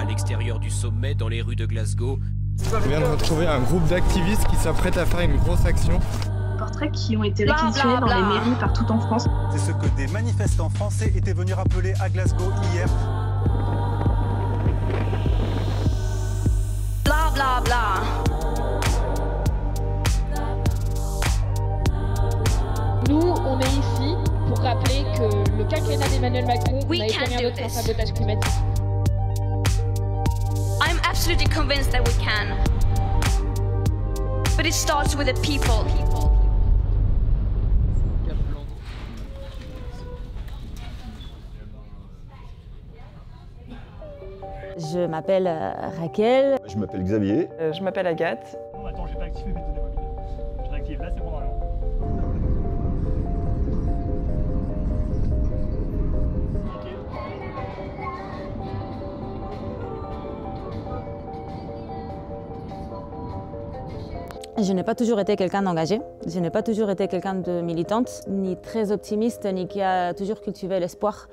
À l'extérieur du sommet, dans les rues de Glasgow, je viens de retrouver un groupe d'activistes qui s'apprêtent à faire une grosse action. Portraits qui ont été réquisitionnés dans les mairies partout en France. C'est ce que des manifestants français étaient venus rappeler à Glasgow hier. Bla bla bla. Nous, on est ici pour rappeler que le quinquennat d'Emmanuel Macron n'a été rien d'autre qu'un sabotage climatique. I'm absolutely convinced that we can. But it starts with the people. Je m'appelle Raquel. Je m'appelle Xavier. Je m'appelle Agathe. Non, attends, j'ai pas activé mes données mobiles. Je réactive, là c'est bon normalement. Je n'ai pas toujours été quelqu'un d'engagé, je n'ai pas toujours été quelqu'un de militante, ni très optimiste, ni qui a toujours cultivé l'espoir.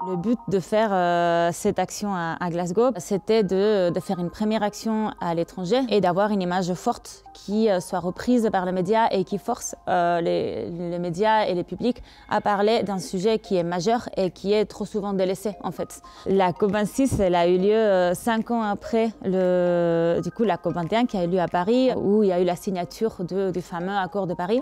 Le but de faire cette action à Glasgow, c'était de faire une première action à l'étranger et d'avoir une image forte qui soit reprise par les médias et qui force les médias et les publics à parler d'un sujet qui est majeur et qui est trop souvent délaissé en fait. La COP26, elle a eu lieu 5 ans après la COP21 qui a eu lieu à Paris, où il y a eu la signature du fameux accord de Paris,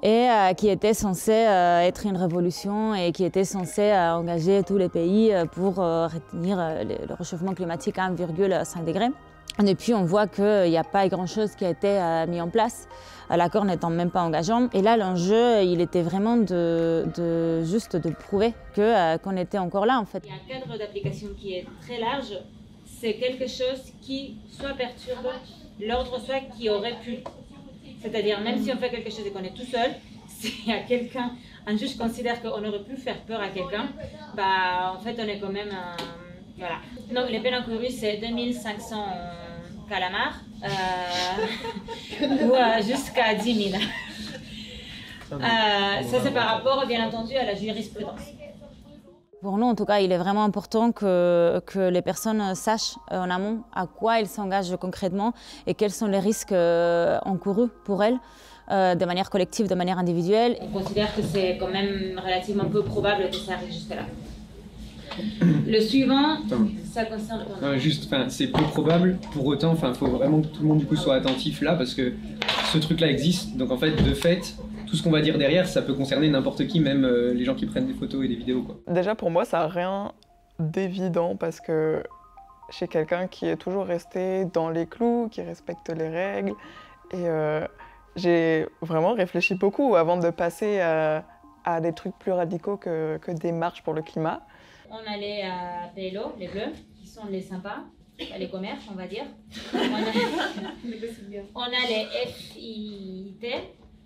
et qui était censé être une révolution et qui était censé engager tous les pays pour retenir le réchauffement climatique à 1,5 degré. Et puis on voit qu'il n'y a pas grand-chose qui a été mis en place, l'accord n'étant même pas engageant. Et là, l'enjeu, il était vraiment juste de prouver qu'on était encore là en fait. Il y a un cadre d'application qui est très large, c'est quelque chose qui soit perturbe l'ordre, soit qui aurait pu. C'est-à-dire, même si on fait quelque chose et qu'on est tout seul, s'il y a quelqu'un, un juge considère qu'on aurait pu faire peur à quelqu'un, bah en fait on est quand même voilà. Donc les peines encourues c'est 2500 calamars ou jusqu'à 10 000. Ça c'est par rapport bien entendu à la jurisprudence. Pour nous, en tout cas, il est vraiment important que les personnes sachent en amont à quoi elles s'engagent concrètement et quels sont les risques encourus pour elles, de manière collective, de manière individuelle. On considère que c'est quand même relativement peu probable que ça arrive jusque-là. Le suivant, ça concerne... c'est peu probable, pour autant, il faut vraiment que tout le monde du coup soit attentif là, parce que ce truc-là existe, donc en fait, de fait, tout ce qu'on va dire derrière, ça peut concerner n'importe qui, même les gens qui prennent des photos et des vidéos, quoi. Déjà pour moi, ça n'a rien d'évident parce que je suis quelqu'un qui est toujours resté dans les clous, qui respecte les règles. Et j'ai vraiment réfléchi beaucoup avant de passer à des trucs plus radicaux que des marches pour le climat. On allait à PLO, les bleus, qui sont les sympas, les commerces, on va dire. On a les FIT,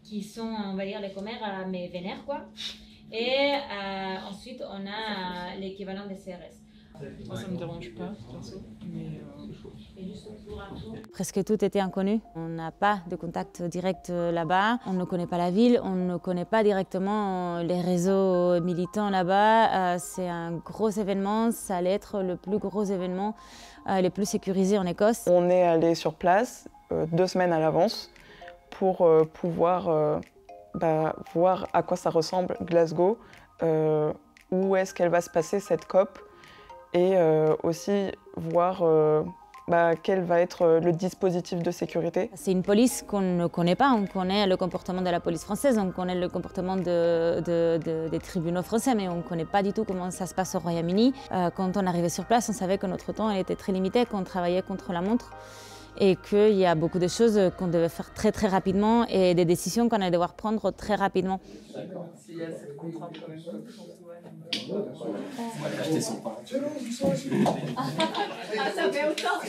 qui sont, on va dire, les commères, mais vénères, quoi. Et ensuite, on a l'équivalent des CRS. Moi, ça me dérange pas, perso. Presque tout était inconnu. On n'a pas de contact direct là-bas. On ne connaît pas la ville, on ne connaît pas directement les réseaux militants là-bas. C'est un gros événement, ça allait être le plus gros événement, le plus sécurisé en Écosse. On est allé sur place 2 semaines à l'avance pour pouvoir voir à quoi ça ressemble Glasgow, où est-ce qu'elle va se passer cette COP, et aussi voir quel va être le dispositif de sécurité. C'est une police qu'on ne connaît pas, on connaît le comportement de la police française, on connaît le comportement des tribunaux français, mais on ne connaît pas du tout comment ça se passe au Royaume-Uni. Quand on arrivait sur place, on savait que notre temps était très limité, qu'on travaillait contre la montre, et qu'il y a beaucoup de choses qu'on devait faire très très rapidement et des décisions qu'on allait devoir prendre très rapidement. D'accord. S'il y a cette contrainte quand même, On va acheter son pain. Ça fait autant.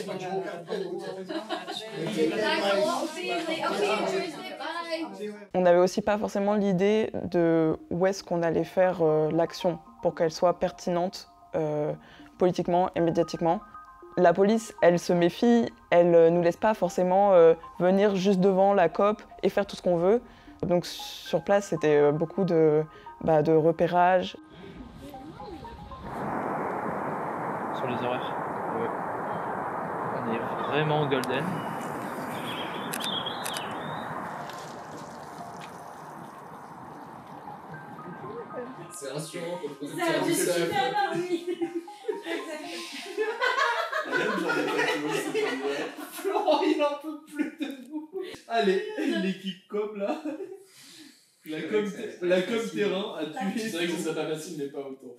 On n'avait aussi pas forcément l'idée de où est-ce qu'on allait faire l'action pour qu'elle soit pertinente politiquement et médiatiquement. La police, elle se méfie, elle nous laisse pas forcément venir juste devant la COP et faire tout ce qu'on veut. Donc sur place, c'était beaucoup de repérage. Sur les horaires, ouais. On est vraiment golden. C'est rassurant pour le Ça a dû super bien, oui. Florent, il en peut plus de nous. Allez, l'équipe com là. La com terrain a tué. C'est vrai que ça serait pas facile, mais pas autant.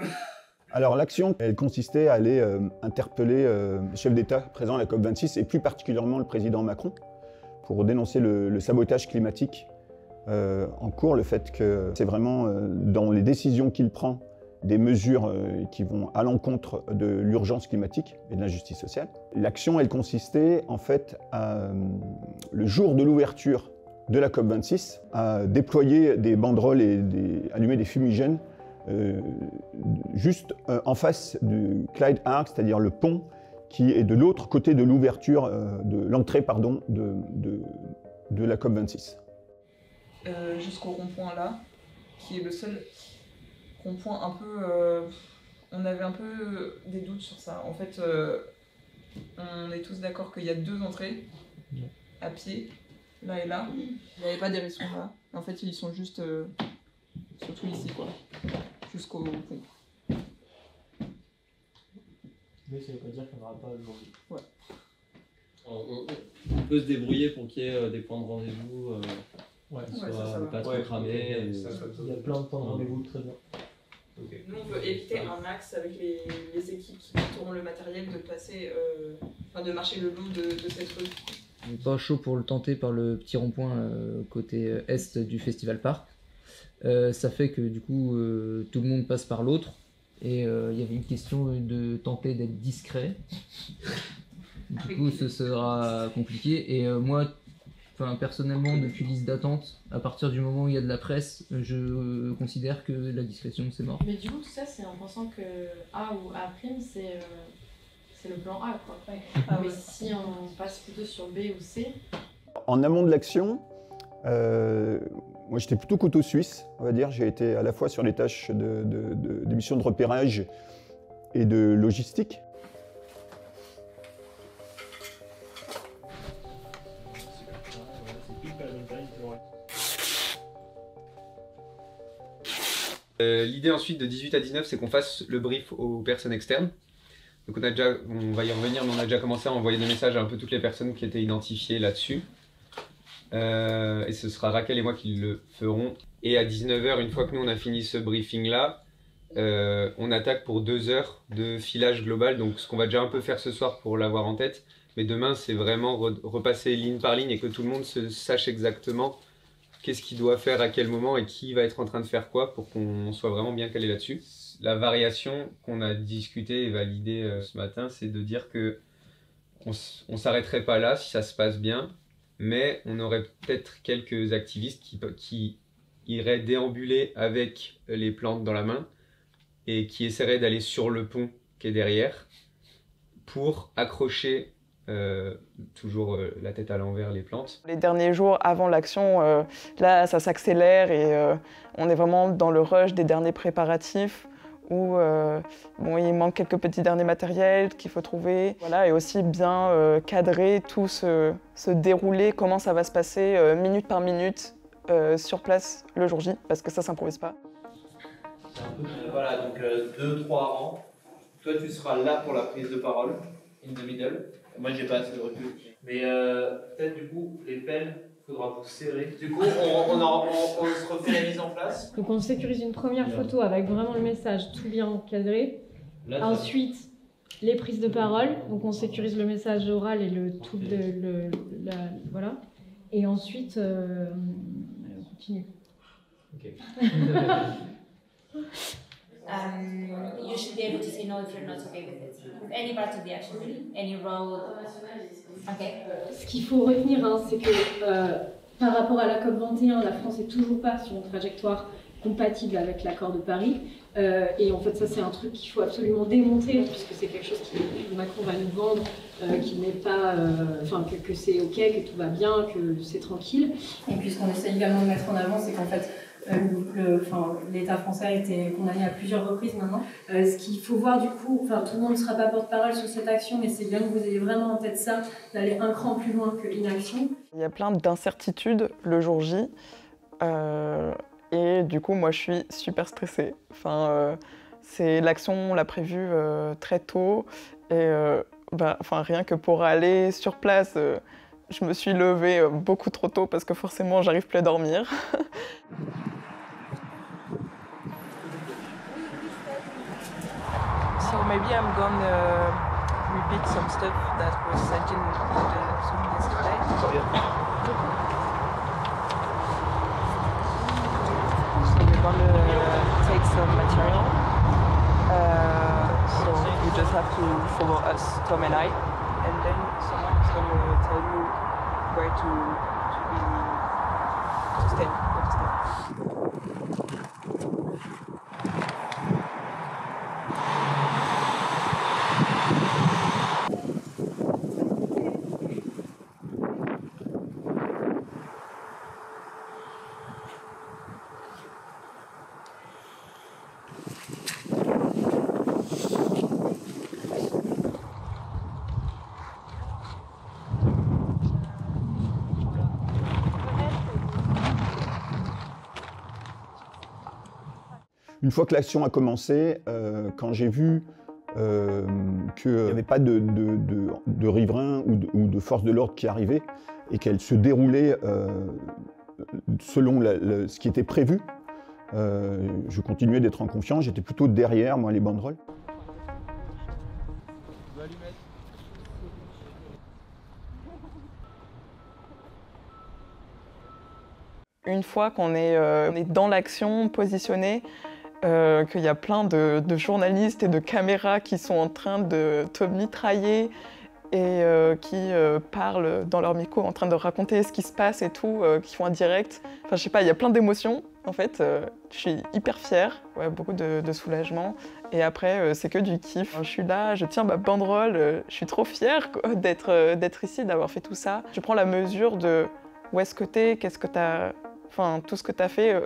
Alors l'action, elle consistait à aller interpeller les chefs d'État présents à la COP26 et plus particulièrement le président Macron pour dénoncer le sabotage climatique en cours, le fait que c'est vraiment dans les décisions qu'il prend des mesures qui vont à l'encontre de l'urgence climatique et de l'injustice sociale. L'action, elle consistait en fait le jour de l'ouverture de la COP26 à déployer des banderoles et allumer des fumigènes juste en face du Clyde Arc, c'est-à-dire le pont qui est de l'autre côté de l'ouverture, de l'entrée pardon, de la COP26. Jusqu'au rond-point là, qui est le seul rond-point un peu... on avait un peu des doutes sur ça. En fait, on est tous d'accord qu'il y a 2 entrées à pied, là et là. Il n'y avait pas d'hérisson là. En fait, ils sont juste surtout ici, quoi, jusqu'au pont. Mais ça veut pas dire qu'il n'y en aura pas aujourd'hui. Ouais. On peut se débrouiller pour qu'il y ait des points de rendez-vous. Ouais, ça va pas trop cramer. Il y a plein de points de rendez-vous, très bien. Okay. Nous, on veut éviter un axe avec les équipes qui tournent le matériel de passer, de marcher le long de cette rue. On n'est pas chaud pour le tenter par le petit rond-point côté est du Festival Park. Ça fait que du coup, tout le monde passe par l'autre. Et il y avait une question de tenter d'être discret. Du coup, ce sera compliqué. Et moi, personnellement, depuis liste d'attente, à partir du moment où il y a de la presse, je considère que la discrétion, c'est mort. Mais du coup, tout ça, c'est en pensant que A ou A', c'est le plan A, quoi. Ouais. Mais si on passe plutôt sur B ou C... En amont de l'action, moi j'étais plutôt couteau suisse, on va dire. J'ai été à la fois sur les tâches des missions de repérage et de logistique. L'idée ensuite de 18 à 19, c'est qu'on fasse le brief aux personnes externes. Donc on va y revenir, mais on a déjà commencé à envoyer des messages à un peu toutes les personnes qui étaient identifiées là-dessus. Et ce sera Raquel et moi qui le ferons. Et à 19 h, une fois que nous on a fini ce briefing-là, on attaque pour 2 heures de filage global. Donc ce qu'on va déjà un peu faire ce soir pour l'avoir en tête. Mais demain, c'est vraiment repasser ligne par ligne et que tout le monde sache exactement qu'est-ce qu'il doit faire à quel moment et qui va être en train de faire quoi pour qu'on soit vraiment bien calé là-dessus. La variation qu'on a discutée et validée ce matin, c'est de dire que on s'arrêterait pas là si ça se passe bien, mais on aurait peut-être quelques activistes qui iraient déambuler avec les plantes dans la main et qui essaieraient d'aller sur le pont qui est derrière pour accrocher toujours la tête à l'envers les plantes. Les derniers jours avant l'action, là ça s'accélère et on est vraiment dans le rush des derniers préparatifs où il manque quelques petits derniers matériels qu'il faut trouver. Voilà, et aussi bien cadrer tout ce déroulé, comment ça va se passer minute par minute sur place le jour J, parce que ça s'improvise pas. Voilà, donc 2-3 rangs. Toi tu seras là pour la prise de parole, in the middle. Moi j'ai pas assez de recul. Mais peut-être du coup, les pelles, il faudra vous serrer. Du coup, on se refait la mise en place. Donc on sécurise une première photo avec vraiment le message tout bien encadré. Là, ensuite, les prises de parole. Donc on sécurise le message oral et le tout voilà. Et ensuite, on continue. Ok. You should be able to say no if you're not okay with it. With any part of the action, any role. Okay. Ce qu'il faut retenir, c'est que par rapport à la COP21, la France est toujours pas sur une trajectoire compatible avec l'accord de Paris. Et en fait, ça, c'est un truc qu'il faut absolument démonter, puisque c'est quelque chose que Macron va nous vendre, qu'il n'est pas, que c'est OK, que tout va bien, que c'est tranquille. Et puis, ce qu'on essaie également de mettre en avant, c'est qu'en fait, l'État français a été condamné à plusieurs reprises maintenant. Ce qu'il faut voir du coup, tout le monde ne sera pas porte-parole sur cette action, mais c'est bien que vous ayez vraiment en tête ça, d'aller un cran plus loin que l'inaction. Il y a plein d'incertitudes le jour J, et du coup moi je suis super stressée. L'action, on l'a prévue très tôt, et rien que pour aller sur place, je me suis levée beaucoup trop tôt parce que forcément j'arrive plus à dormir. So maybe I'm gonna repeat some stuff that was said in the Zoom yesterday. So we're gonna take some material. So you just have to follow us, Tom and I, and then someone is gonna tell you where to stand. Une fois que l'action a commencé, quand j'ai vu qu'il n'y avait pas de riverains ou de forces de l'ordre qui arrivaient et qu'elle se déroulait selon ce qui était prévu, je continuais d'être en confiance, j'étais plutôt derrière moi les banderoles. Une fois qu'on est dans l'action, positionné, qu'il y a plein de journalistes et de caméras qui sont en train de te mitrailler et qui parlent dans leur micro en train de raconter ce qui se passe et tout, qui font un direct. Enfin, je sais pas, il y a plein d'émotions. En fait, je suis hyper fière, beaucoup de soulagement. Et après, c'est que du kiff. Je suis là, je tiens ma banderole, je suis trop fière d'être ici, d'avoir fait tout ça. Je prends la mesure de où est-ce que t'es, qu'est-ce que t'as... Enfin, tout ce que tu as fait,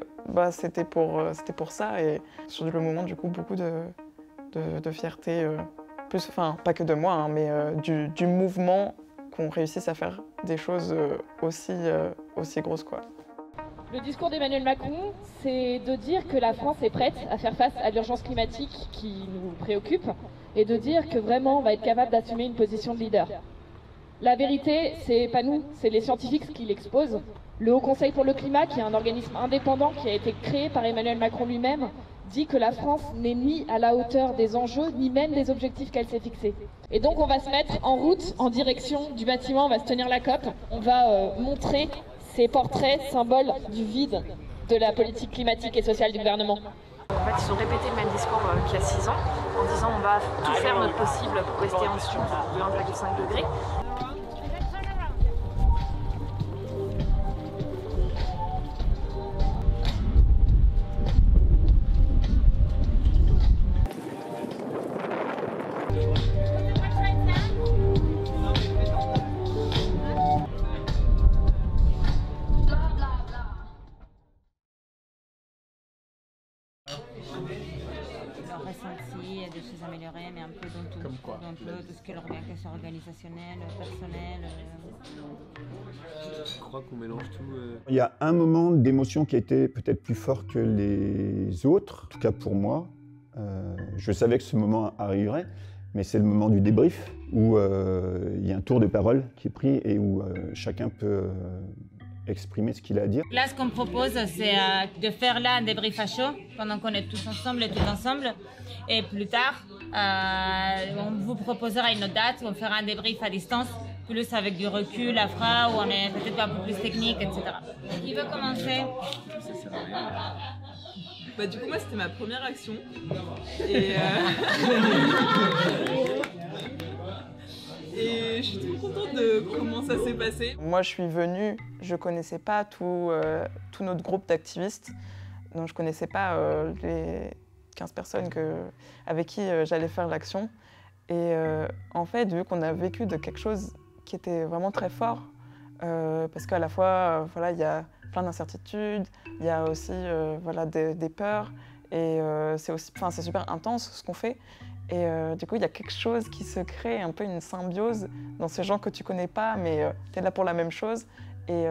c'était pour ça. Et sur le moment, du coup, beaucoup de fierté. Pas que de moi, hein, mais du mouvement qu'on réussisse à faire des choses aussi grosses, quoi. Le discours d'Emmanuel Macron, c'est de dire que la France est prête à faire face à l'urgence climatique qui nous préoccupe et de dire que vraiment on va être capable d'assumer une position de leader. La vérité, c'est pas nous, c'est les scientifiques qui l'exposent. Le Haut Conseil pour le climat, qui est un organisme indépendant qui a été créé par Emmanuel Macron lui-même, dit que la France n'est ni à la hauteur des enjeux, ni même des objectifs qu'elle s'est fixés. Et donc on va se mettre en route, en direction du bâtiment, on va se tenir la COP, on va montrer ces portraits symboles du vide de la politique climatique et sociale du gouvernement. En fait, ils ont répété le même discours qu'il y a 6 ans, en disant on va tout faire notre possible pour rester en dessous de 1,5 degré. Ressenti, des choses améliorées, mais un peu dans tout. Comme quoi? Dans tout ce qui est l'organisation organisationnelle, personnelle. Je crois qu'on mélange tout. Il y a un moment d'émotion qui a été peut-être plus fort que les autres, en tout cas pour moi. Je savais que ce moment arriverait, mais c'est le moment du débrief, où il y a un tour de parole qui est pris et où chacun peut exprimer ce qu'il a à dire. Là, ce qu'on propose, c'est de faire là un débrief à chaud, pendant qu'on est tous ensemble et tout ensemble. Et plus tard, on vous proposera une autre date où on fera un débrief à distance, plus avec du recul, afra, où on est peut-être un peu plus technique, etc. Qui veut commencer? Du coup, moi, c'était ma première action. Et, et je suis trop contente de comment ça s'est passé. Moi, je suis venue, je connaissais pas tout notre groupe d'activistes. Donc je ne connaissais pas les 15 personnes avec qui j'allais faire l'action. Et en fait, vu qu'on a vécu de quelque chose qui était vraiment très fort, parce qu'à la fois, voilà, il y a plein d'incertitudes, il y a aussi voilà, des peurs, et c'est super intense ce qu'on fait. Et du coup, il y a quelque chose qui se crée, un peu une symbiose dans ces gens que tu connais pas, mais tu es là pour la même chose. Et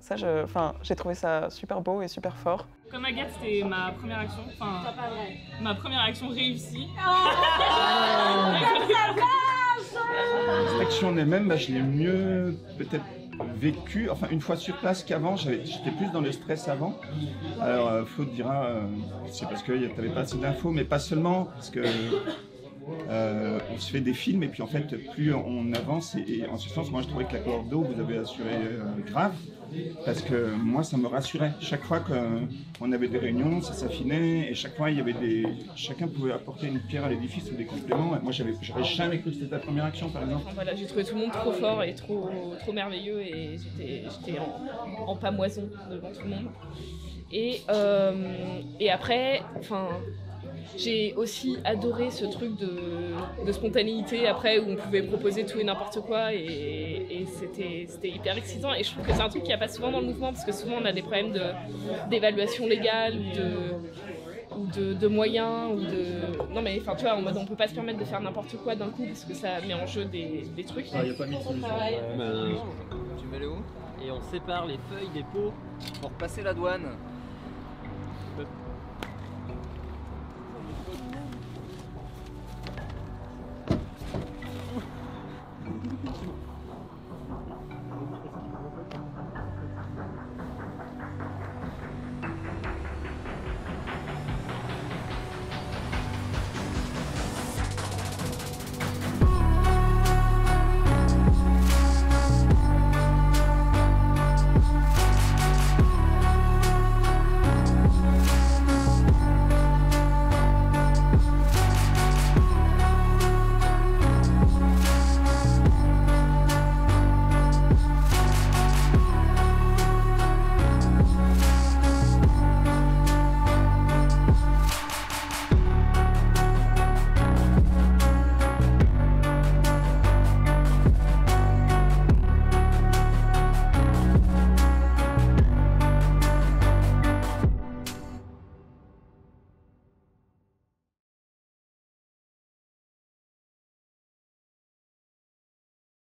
ça, j'ai trouvé ça super beau et super fort. Comme Agathe, c'était ma première action, ma première action réussie. Cette action en elle-même, je l'ai mieux peut-être vécu, enfin une fois sur place qu'avant, j'étais plus dans le stress avant. Alors Flo te dira, c'est parce que tu n'avais pas assez d'infos, mais pas seulement, parce que on se fait des films et puis en fait plus on avance et en ce sens moi je trouvais que la cohorte d'eau vous avez assuré grave parce que moi ça me rassurait chaque fois qu'on avait des réunions, ça s'affinait et chaque fois il y avait chacun pouvait apporter une pierre à l'édifice ou des compléments. Moi j'avais jamais cru que c'était ta première action par exemple. Voilà, j'ai trouvé tout le monde trop fort et trop merveilleux et j'étais en pamoison devant tout le monde et après j'ai aussi adoré ce truc de spontanéité après où on pouvait proposer tout et n'importe quoi et c'était hyper excitant et je trouve que c'est un truc qu'il n'y a pas souvent dans le mouvement parce que souvent on a des problèmes d'évaluation légale ou de moyens non mais enfin tu vois en mode on peut pas se permettre de faire n'importe quoi d'un coup parce que ça met en jeu des trucs. Il n'y a pas mis de solution. Tu mets les où et on sépare les feuilles des pots pour passer la douane.